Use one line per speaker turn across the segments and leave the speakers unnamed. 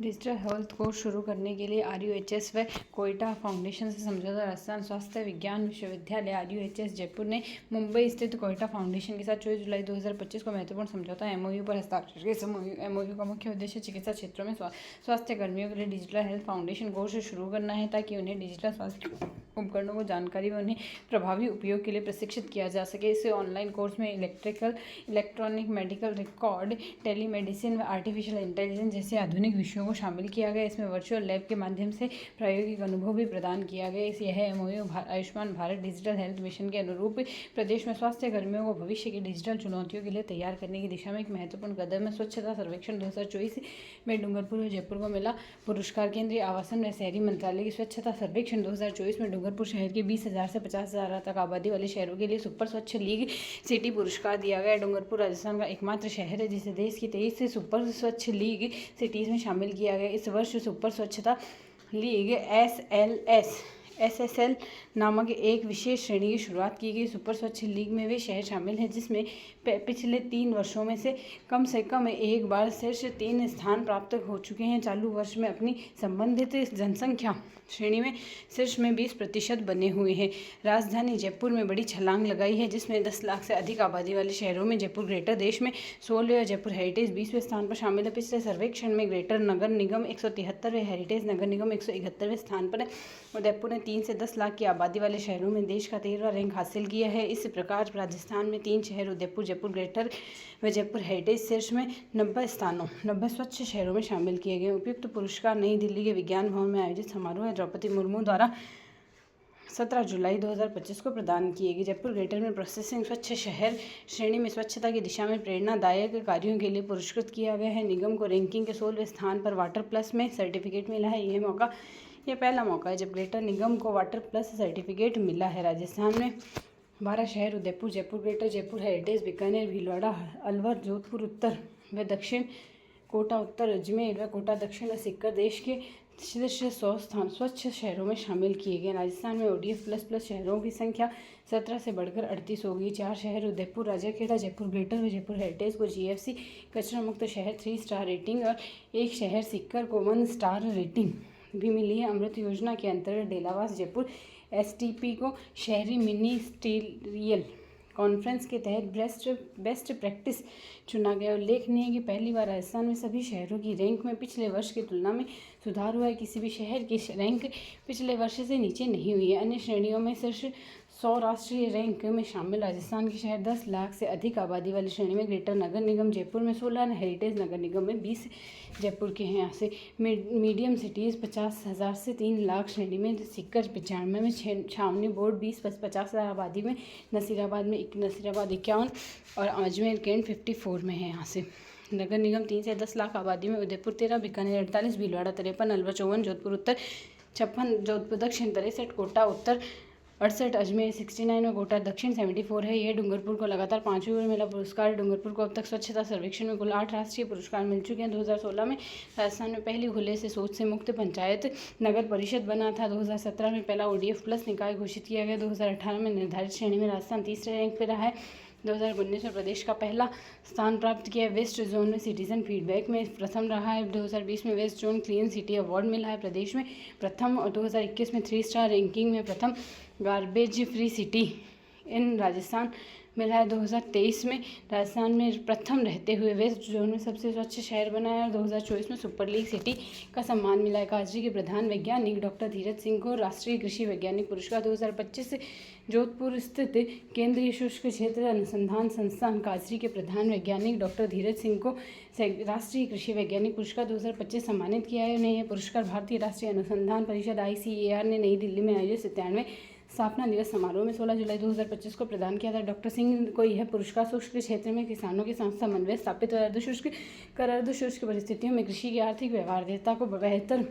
Digital health course शुरू करने के लिए RUHS व कोयटा फाउंडेशन से समझौता। राजस्थान स्वास्थ्य विज्ञान विश्वविद्यालय RUHS जयपुर ने मुंबई स्थित कोयटा फाउंडेशन के साथ 24 जुलाई 2025 को महत्वपूर्ण समझौता MOU पर हस्ताक्षर किए। MOU का मुख्य उद्देश्य चिकित्सा क्षेत्रों में स्वास्थ्य कर्मियों के लिए डिजिटल हेल्थ फाउंडेशन कोर्स शुरू करना है, ताकि उन्हें डिजिटल स्वास्थ्य उपकरणों को जानकारी व उन्हें प्रभावी उपयोग के लिए प्रशिक्षित किया जा सके। इस ऑनलाइन कोर्स में इलेक्ट्रॉनिक मेडिकल रिकॉर्ड, टेलीमेडिसिन व आर्टिफिशियल इंटेलिजेंस जैसे आधुनिक विषयों को शामिल किया गया। इसमें वर्चुअल लैब के माध्यम से प्रायोगिक अनुभव भी प्रदान किया गया। यह MOU Ayushman Bharat digital health mission के अनुरूप प्रदेश में स्वास्थ्य कर्मियों को भविष्य की डिजिटल चुनौतियों के लिए तैयार करने की दिशा में एक महत्वपूर्ण कदम है। स्वच्छता सर्वेक्षण 2024 में डूंगरपुर और जयपुर को मिला पुरस्कार। केंद्रीय आवासन व शहरी मंत्रालय की स्वच्छता सर्वेक्षण 2024 में डूंगरपुर शहर के 20,000 से 50,000 तक आबादी वाले शहरों के लिए सुपर स्वच्छ लीग सिटी पुरस्कार दिया गया। डूंगरपुर राजस्थान का एकमात्र शहर है जिसे देश की 23 से सुपर स्वच्छ लीग सिटीज में शामिल किया गया। इस वर्ष सुपर स्वच्छता लीग SSL नामक एक विशेष श्रेणी की शुरुआत की गई। सुपर स्वच्छ लीग में वे शहर शामिल हैं जिसमें पिछले 3 वर्षों में से कम एक बार शीर्ष 3 स्थान प्राप्त हो चुके हैं। चालू वर्ष में अपनी संबंधित जनसंख्या श्रेणी में शीर्ष में 20% बने हुए हैं। राजधानी जयपुर में बड़ी छलांग लगाई है, जिसमें 10 लाख से अधिक आबादी वाले शहरों में जयपुर ग्रेटर देश में 16वें, जयपुर हेरिटेज 20वें स्थान पर शामिल है। पिछले सर्वेक्षण में ग्रेटर नगर निगम 173वें, हेरिटेज नगर निगम 171वें स्थान पर है। उदयपुर ने 3 से 10 लाख की आबादी वाले शहरों में देश का 13वां रैंक हासिल किया है। इस प्रकार राजस्थान में 3 शहर उदयपुर, जयपुर ग्रेटर व जयपुर हेरिटेज शीर्ष में 90 स्वच्छ शहरों में शामिल किए गए। उपयुक्त पुरस्कार नई दिल्ली के विज्ञान भवन में आयोजित समारोह में द्रौपदी मुर्मू द्वारा 17 जुलाई 2025 को प्रदान किए गए। जयपुर ग्रेटर में प्रोसेसिंग स्वच्छ शहर श्रेणी में स्वच्छता की दिशा में प्रेरणादायक कार्यों के लिए पुरस्कृत किया गया है। निगम को रैंकिंग के 16वें स्थान पर वाटर प्लस में सर्टिफिकेट मिला है। यह पहला मौका है जब ग्रेटर निगम को वाटर प्लस सर्टिफिकेट मिला है। राजस्थान में 12 शहर उदयपुर, जयपुर ग्रेटर, जयपुर हेरिटेज, बीकानेर, भीलवाड़ा, अलवर, जोधपुर उत्तर व दक्षिण, कोटा उत्तर, अजमेर व कोटा दक्षिण व सीकर देश के शीर्ष 100 स्थान स्वच्छ शहरों में शामिल किए गए। राजस्थान में ODF++ शहरों की संख्या 17 से बढ़कर 38 हो गई। 4 शहर उदयपुर, राजरखेड़ा, जयपुर ग्रेटर व जयपुर हेरिटेज को GFC कचरा मुक्त शहर 3 स्टार रेटिंग और एक शहर सीकर को 1 स्टार रेटिंग भी मिली है। अमृत योजना के अंतर्गत डेलावास जयपुर STP को शहरी मिनिस्ट्रियल कॉन्फ्रेंस के तहत बेस्ट प्रैक्टिस चुना गया। उल्लेखनीय है कि पहली बार राजस्थान में सभी शहरों की रैंक में पिछले वर्ष की तुलना में सुधार हुआ है। किसी भी शहर की रैंक पिछले वर्ष से नीचे नहीं हुई है। अन्य श्रेणियों में शीर्ष 100 राष्ट्रीय रैंक में शामिल राजस्थान के शहर 10 लाख से अधिक आबादी वाली श्रेणी में ग्रेटर नगर निगम जयपुर में 16, हेरिटेज नगर निगम में 20 जयपुर के हैं। यहाँ से मीडियम सिटीज़ 50,000 से 3 लाख श्रेणी में सीकर 95 में, छावनी बोर्ड 20-50,000 आबादी में, नसीराबाद 51 और अजमेर कैंट 54 में है। यहाँ से नगर निगम 3 से 10 लाख आबादी में उदयपुर 13, बीकानेर 48, भीलवाड़ा 53, अलवर 54, जोधपुर उत्तर 56, जोधपुर दक्षिण 63, कोटा उत्तर 68, अजमेर 69 और कोटा दक्षिण 74 है। यह डूंगरपुर को लगातार 5वीं बार मिला पुरस्कार। डूंगरपुर को अब तक स्वच्छता सर्वेक्षण में कुल 8 राष्ट्रीय पुरस्कार मिल चुके हैं। 2016 में राजस्थान में पहली खुले से शौच से मुक्त पंचायत नगर परिषद बना था। 2017 में पहला ODF+ निकाय घोषित किया गया। 2018 में निर्धारित श्रेणी में राजस्थान तीसरे रैंक पर रहा है। 2019 में प्रदेश का पहला स्थान प्राप्त किया है। वेस्ट जोन में सिटीजन फीडबैक में प्रथम रहा है। 2020 में west zone clean city award मिला है प्रदेश में प्रथम, और 2021 में 3 स्टार रैंकिंग में प्रथम garbage free city in Rajasthan मिला है। 2023 में राजस्थान में प्रथम रहते हुए वेस्ट जोन में सबसे स्वच्छ शहर बना है और 2024 में सुपर लीग सिटी का सम्मान मिला है। काजरी के प्रधान वैज्ञानिक डॉक्टर धीरज सिंह को राष्ट्रीय कृषि वैज्ञानिक पुरस्कार 2025 जोधपुर स्थित केंद्रीय शुष्क क्षेत्र अनुसंधान संस्थान काजरी के प्रधान वैज्ञानिक डॉक्टर धीरज सिंह को राष्ट्रीय कृषि वैज्ञानिक पुरस्कार 2025 सम्मानित किया है। उन्हें यह पुरस्कार भारतीय राष्ट्रीय अनुसंधान परिषद ICAR ने नई दिल्ली में आयोजित 97वें स्थापना दिवस समारोह में 16 जुलाई 2025 को प्रदान किया था। डॉक्टर सिंह को यह पुरस्कार शुष्क क्षेत्र में किसानों के साथ समन्वय स्थापित और अर्धशुष्क परिस्थितियों में कृषि की आर्थिक व्यवहार्यता को बेहतर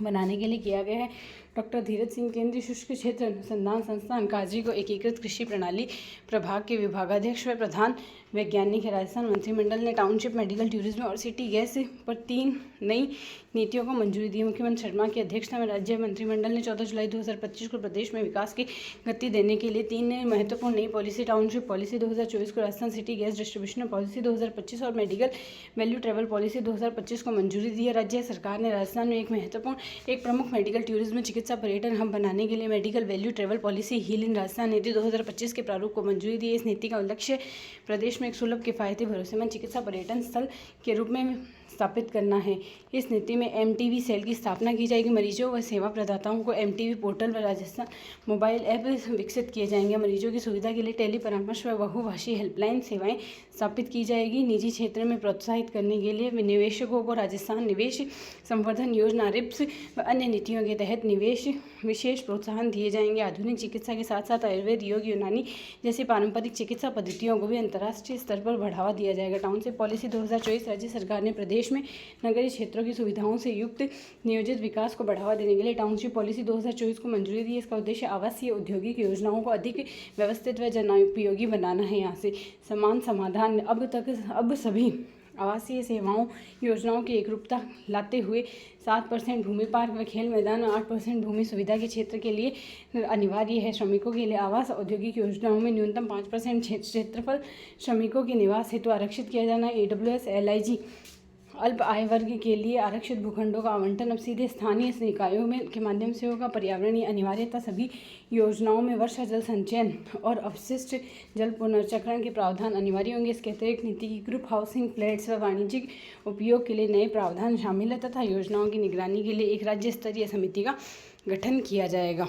बनाने के लिए किया गया है। डॉक्टर धीरज सिंह केंद्रीय शुष्क क्षेत्र अनुसंधान संस्थान काजी को एकीकृत कृषि प्रणाली प्रभाग के विभागाध्यक्ष व प्रधान वैज्ञानिक है। राजस्थान मंत्रिमंडल ने टाउनशिप, मेडिकल टूरिज्म और सिटी गैस पर 3 नई नीतियों को मंजूरी दी। मुख्यमंत्री शर्मा की अध्यक्षता में राज्य मंत्रिमंडल ने 14 जुलाई 2025 को प्रदेश में विकास की गति देने के लिए 3 महत्वपूर्ण नई पॉलिसी, टाउनशिप पॉलिसी 2024 को, Rajasthan city gas distribution policy 2025 और मेडिकल वैल्यू ट्रेवल पॉलिसी 2025 को मंजूरी दी है। राज्य सरकार ने राजस्थान में एक प्रमुख मेडिकल टूरिज्म चिकित्सा पर्यटन हब बनाने के लिए medical value travel policy heal in Rajasthan नीति 2025 के प्रारूप को मंजूरी दी है। इस नीति का लक्ष्य प्रदेश में एक सुलभ, किफायती, भरोसेमंद चिकित्सा पर्यटन स्थल के रूप में स्थापित करना है। इस नीति में MTV सेल की स्थापना की जाएगी। मरीजों व सेवा प्रदाताओं को MTV पोर्टल व राजस्थान मोबाइल ऐप विकसित किए जाएंगे। मरीजों की सुविधा के लिए टेली परामर्श व बहुभाषी हेल्पलाइन सेवाएं स्थापित की जाएगी। निजी क्षेत्र में प्रोत्साहित करने के लिए निवेशकों को राजस्थान निवेश संवर्धन योजना RIPS व अन्य नीतियों के तहत निवेश विशेष प्रोत्साहन दिए जाएंगे। आधुनिक चिकित्सा के साथ साथ आयुर्वेद, योग, यूनानी जैसी पारंपरिक चिकित्सा पद्धतियों को भी अंतर्राष्ट्रीय स्तर पर बढ़ावा दिया जाएगा। टाउनशिप पॉलिसी 2024 राज्य सरकार ने प्रदेश में नगरीय क्षेत्रों की सुविधाओं से युक्त नियोजित विकास को बढ़ावा देने के लिए टाउनशिप पॉलिसी 2024 को मंजूरी दी है। इसका उद्देश्य आवासीय औद्योगिक योजनाओं को अधिक व्यवस्थित व जनोपयोगी बनाना है। यहाँ से समान समाधान अब सभी आवासीय सेवाओं योजनाओं की एकरूपता लाते हुए 7% भूमि पार्क व खेल मैदान और 8% भूमि सुविधा के क्षेत्र के लिए अनिवार्य है। श्रमिकों के लिए आवास औद्योगिक योजनाओं में न्यूनतम 5% क्षेत्रफल श्रमिकों के निवास हेतु आरक्षित किया जाना है। AWS LIG अल्प आय वर्ग के लिए आरक्षित भूखंडों का आवंटन अब सीधे स्थानीय निकायों के माध्यम से होगा। पर्यावरणीय अनिवार्यता सभी योजनाओं में वर्षा जल संचयन और अपशिष्ट जल पुनर्चक्रण के प्रावधान अनिवार्य होंगे। इसके अतिरिक्त नीति की ग्रुप हाउसिंग, फ्लैट्स व वाणिज्यिक उपयोग के लिए नए प्रावधान शामिल है तथा योजनाओं की निगरानी के लिए एक राज्य स्तरीय समिति का गठन किया जाएगा।